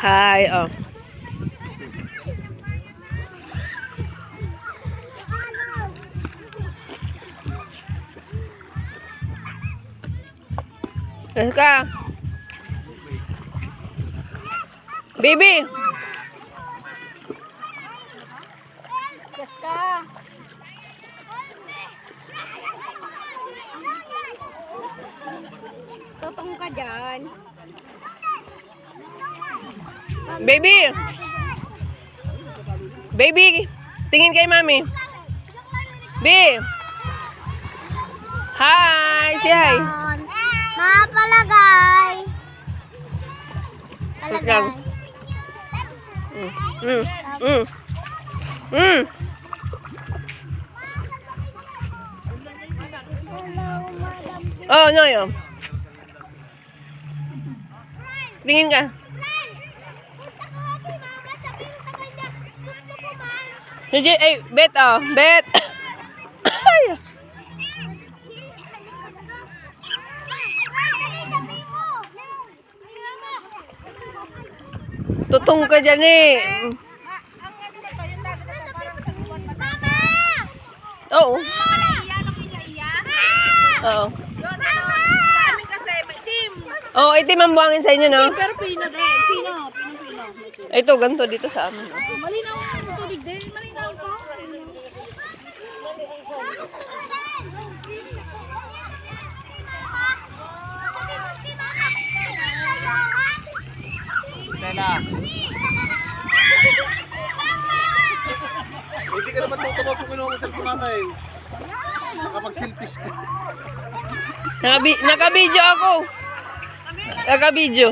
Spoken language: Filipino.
Hi, oh. Ka. Baby. Yes ka. Totong ka dyan. Baby. Baby. Tingin kay mami. Babe. Hi. Say hi. Mga palagay. Palagay. Mm. Mm. Mm. Oh, no, yo. Tingin ka. Sige, ay, bet, oh. Bet. Ay. Tutong ka dyan eh. Oo. Oo. Oo, itim ang buhangin sa inyo, no? Pero pino din. Pino. Ito, ganito dito sa amin. No? Malinaw ang tubig din. Malinaw po. Stella. Hindi ka naman tutuwa kung kinuha mo sa pumatay. Nakapag-selfish ka. Naka-video ako. Naka-video.